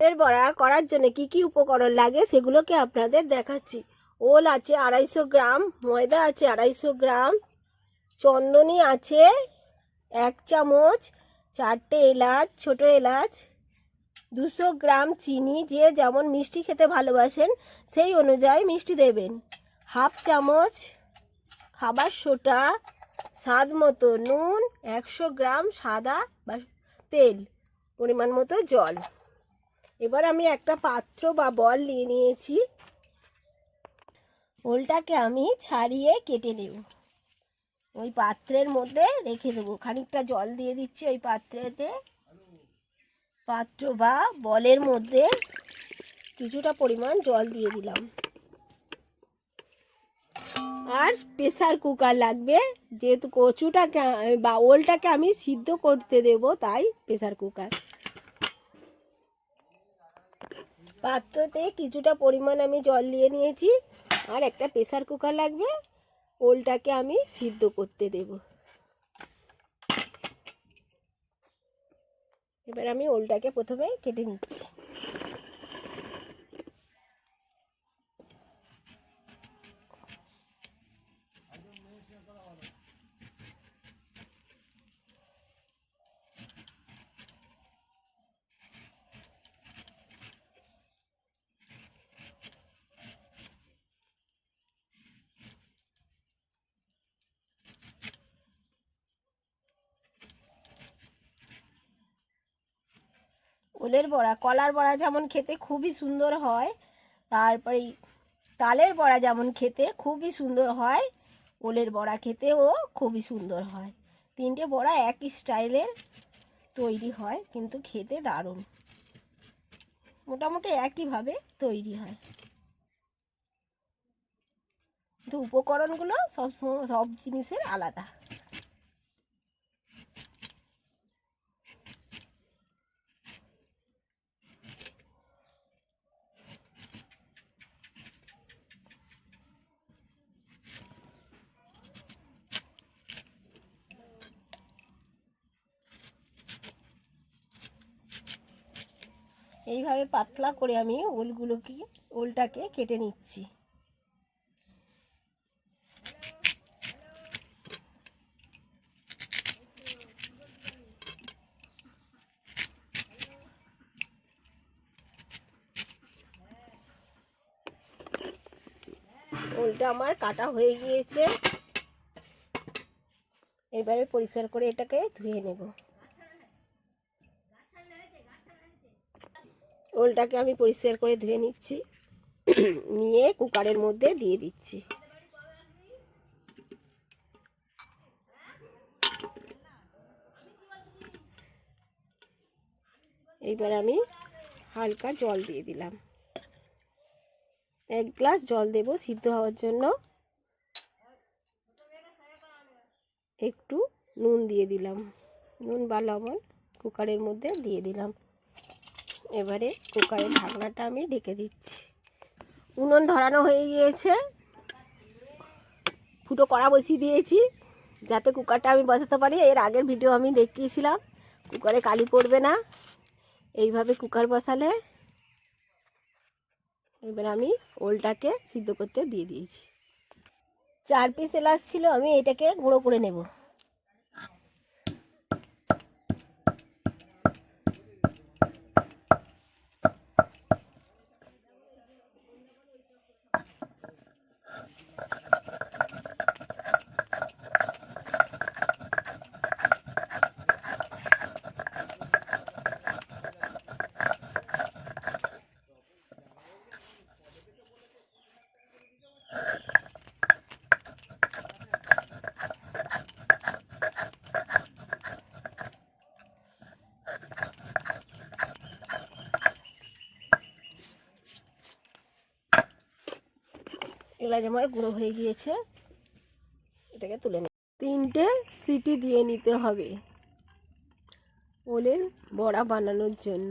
এর বড়া করার জন্য কি কি উপকরণ লাগে সেগুলোকে আপনাদের দেখাচ্ছি। ওল আছে 250 গ্রাম, ময়দা আছে 250 গ্রাম, চন্দনী আছে 1 চামচ, 4টে এলাচ, ছোট এলাচ, 200 গ্রাম চিনি, যে যেমন মিষ্টি খেতে ভালোবাসেন সেই অনুযায়ী মিষ্টি দেবেন, হাফ চামচ খাবার সোডা, স্বাদ মতো নুন, 100 গ্রাম সাদা বা তেল, পরিমাণ মতো জল। এবার আমি একটা পাত্র বা বল নিয়ে নিয়েছি। ওলটাকে আমি ছাড়িয়ে কেটে নেব। ওই পাত্রের মধ্যে রেখে দেবো, খানিকটা জল দিয়ে দিচ্ছি ওই পাত্রেতে। পাত্র বা বলের মধ্যে কিছুটা পরিমাণ জল দিয়ে দিলাম। আর প্রেসার কুকার লাগবে, যেহেতু কচুটাকে বা ওলটাকে আমি সিদ্ধ করতে দেব, তাই প্রেসার কুকার। পাত্রতে কিছুটা পরিমাণ আমি জল দিয়ে নিয়েছি, আর একটা প্রেসার কুকার লাগবে, ওলটাকে আমি সিদ্ধ করতে দেব। এবার আমি ওলটাকে প্রথমে কেটে নিচ্ছি। ওলের বড়া, কলার বড়া যেমন খেতে খুবই সুন্দর হয়, তারপরে তালের বড়া যেমন খেতে খুবই সুন্দর হয়, ওলের বড়া খেতেও খুবই সুন্দর হয়। তিনটে বড়া একই স্টাইলের তৈরি হয়, কিন্তু খেতে দারুণ, মোটামুটি একইভাবে তৈরি হয়, কিন্তু উপকরণগুলো সব জিনিসের আলাদা। এইভাবে পাতলা করে আমি ওলটাকে কেটে নিচ্ছি। ওলটা আমার কাটা হয়ে গিয়েছে, এবারে পরিষ্কার করে এটাকে ধুয়ে নেব। ওলটাকে আমি পরিষ্কার করে ধুয়ে নিচ্ছি, নিয়ে কুকারের মধ্যে দিয়ে দিচ্ছি। এইবার আমি হালকা জল দিয়ে দিলাম, 1 গ্লাস জল দেব সিদ্ধ হওয়ার জন্য। একটু নুন দিয়ে দিলাম, নুন বা লবণ কুকারের মধ্যে দিয়ে দিলাম। এবারে কুকারের ঢাকনাটা আমি ঢেকে দিচ্ছি। উনুন ধরানো হয়ে গিয়েছে, ফুটো কড়া বসিয়ে দিয়েছি যাতে কুকারটা আমি বসাতে পারি। এর আগের ভিডিও আমি দেখিয়েছিলাম, কুকারে কালি পড়বে না এইভাবে কুকার বসালে। এবার আমি ওলটাকে সিদ্ধ করতে দিয়ে দিয়েছি। 4 পিস এলাচ ছিল, আমি এটাকে গুঁড়ো করে নেব। এলাচ আমার গুঁড়ো হয়ে গিয়েছে, এটাকে তুলে নেব। 3টে সিটি দিয়ে নিতে হবে ওলের বড়া বানানোর জন্য।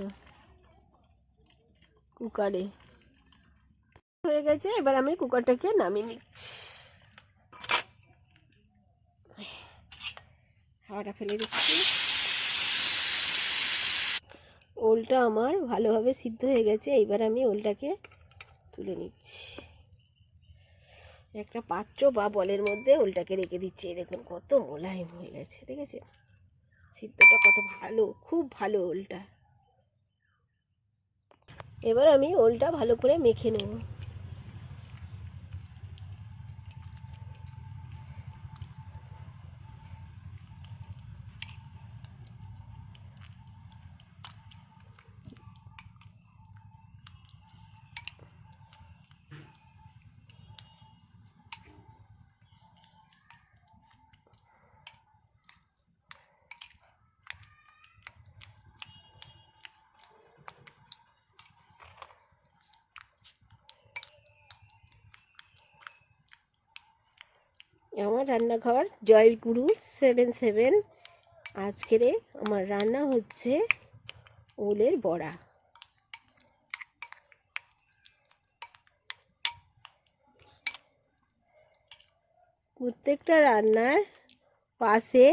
কুকারে হয়ে গেছে, এবার আমি কুকারটাকে নামিয়ে নিচ্ছি। হাওয়াটা ফেলে দিচ্ছি। ওলটা আমার ভালোভাবে সিদ্ধ হয়ে গেছে। এইবার আমি ওলটাকে তুলে নিচ্ছি, একটা পাত্র বা বলের মধ্যে ওলটাকে রেখে দিচ্ছি। দেখুন কত মোলায়েম হয়ে গেছে, দেখেছেন সিদ্ধটা কত ভালো, খুব ভালো ওলটা। এবার আমি ওলটা ভালো করে মেখে নেব। আমার রান্নাঘর জয়গুরু 77। আজকের আমার রান্না হচ্ছে ওলের বড়া। প্রত্যেকটা রান্নার পাশে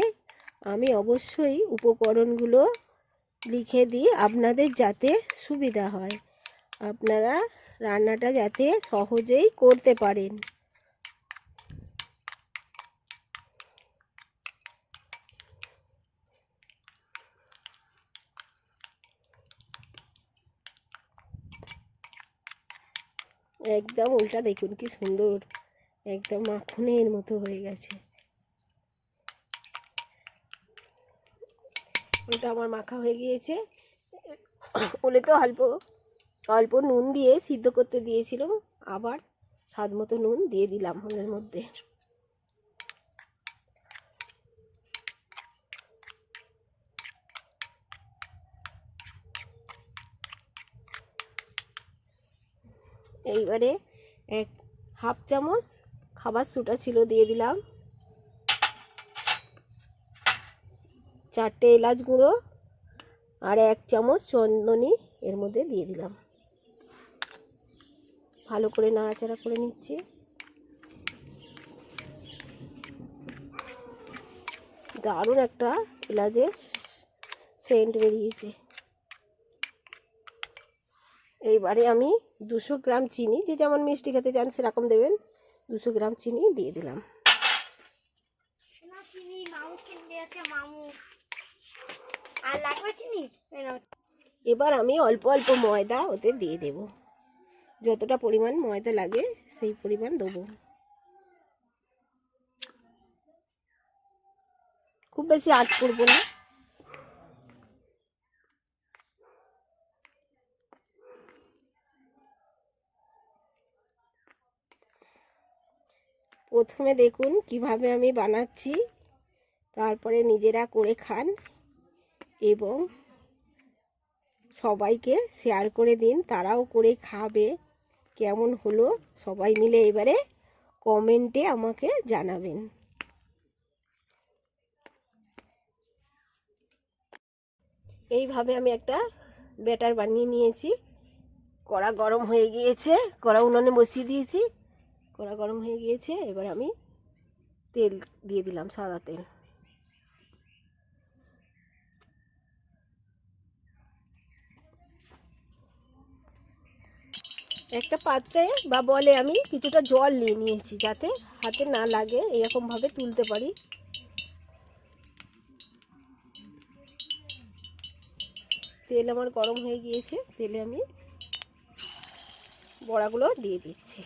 আমি অবশ্যই উপকরণগুলো লিখে দিই আপনাদের যাতে সুবিধা হয়, আপনারা রান্নাটা যাতে সহজেই করতে পারেন। একদম উল্টা দেখুন কি সুন্দর, একদম মাখনের মতো হয়ে গেছে। ওটা আমার মাখা হয়ে গিয়েছে। ওলে তো অল্প অল্প নুন দিয়ে সিদ্ধ করতে দিয়েছিলাম, আবার স্বাদ মতো নুন দিয়ে দিলাম ওলের মধ্যে। এইবারে হাফ চামচ খাবার সোডা ছিল দিয়ে দিলাম, 4টে এলাচ গুঁড়ো আর 1 চামচ চন্দনী এর মধ্যে দিয়ে দিলাম। ভালো করে নাড়াচাড়া করে নিচ্ছি। দারুণ একটা এলাচের সেন্ট বেরিয়েছে। এইবারে আমি 200 গ্রাম চিনি, যে যেমন মিষ্টি খেতে চান সেরকম দেবেন, 200 গ্রাম চিনি দিয়ে দিলাম। এবার আমি অল্প অল্প ময়দা ওতে দিয়ে দেব, যতটা পরিমাণ ময়দা লাগে সেই পরিমাণ দেবো। খুব বেশি আট করবো না। প্রথমে দেখুন কিভাবে আমি বানাচ্ছি, তারপরে নিজেরা করে খান এবং সবাইকে শেয়ার করে দিন, তারাও করে খাবে। কেমন হলো সবাই মিলে এবারে কমেন্টে আমাকে জানাবেন। এইভাবে আমি একটা ব্যাটার বানিয়ে নিয়েছি। কড়া গরম হয়ে গিয়েছে, কড়া উনুনে বসিয়ে দিয়েছি, কড়া গরম হয়ে গিয়েছে। এবার আমি তেল দিয়ে দিলাম, সাদা তেল। একটা পাত্রে বা বলে আমি কিছুটা জল নিয়ে নিয়েছি, যাতে হাতে না লাগে, এরকমভাবে তুলতে পারি। তেল আমার গরম হয়ে গিয়েছে, তেলে আমি বড়াগুলো দিয়ে দিচ্ছি।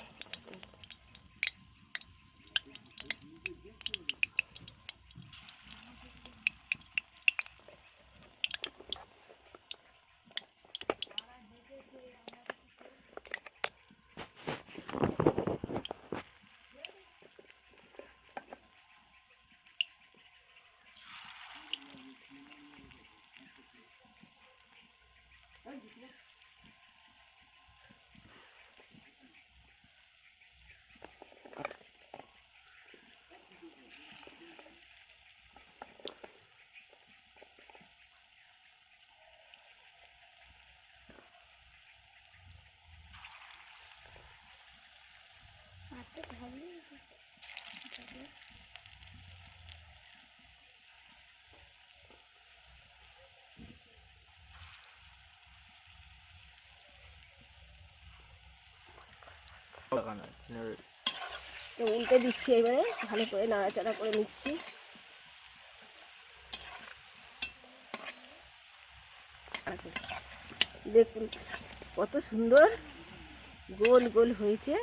তো উল্টে দিচ্ছি, এবারে ভালো করে নাড়াচাড়া করে নিচ্ছি। দেখুন কত সুন্দর গোল গোল হয়েছে,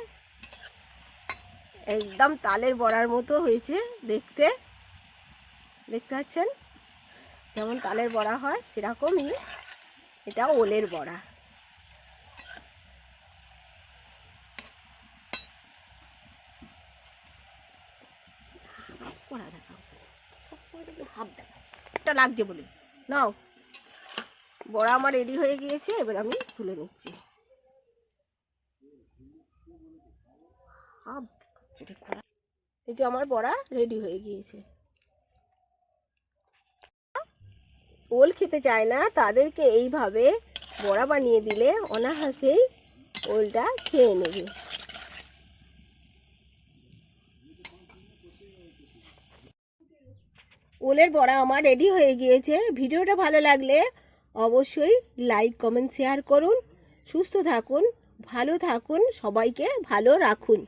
একদম তালের বড়ার মতো হয়েছে দেখতে। দেখতে পাচ্ছেন যেমন তালের বড়া হয় সেরকমই এটা ওলের বড়া। হাফটা লাগছে বলে নাও। বড়া আমার রেডি হয়ে গিয়েছে, এবার আমি তুলে নিচ্ছি। এই যে আমার বড়া রেডি হয়ে গিয়েছে। ওল খেতে চায় না তাদেরকে এইভাবে বড়া বানিয়ে দিলে অনায়াসেই ওলটা খেয়ে নেবে। ওলের বড়া আমার রেডি হয়ে গিয়েছে। ভিডিওটা ভালো লাগলে অবশ্যই লাইক কমেন্ট শেয়ার করুন। সুস্থ থাকুন, ভালো থাকুন, সবাইকে ভালো রাখুন।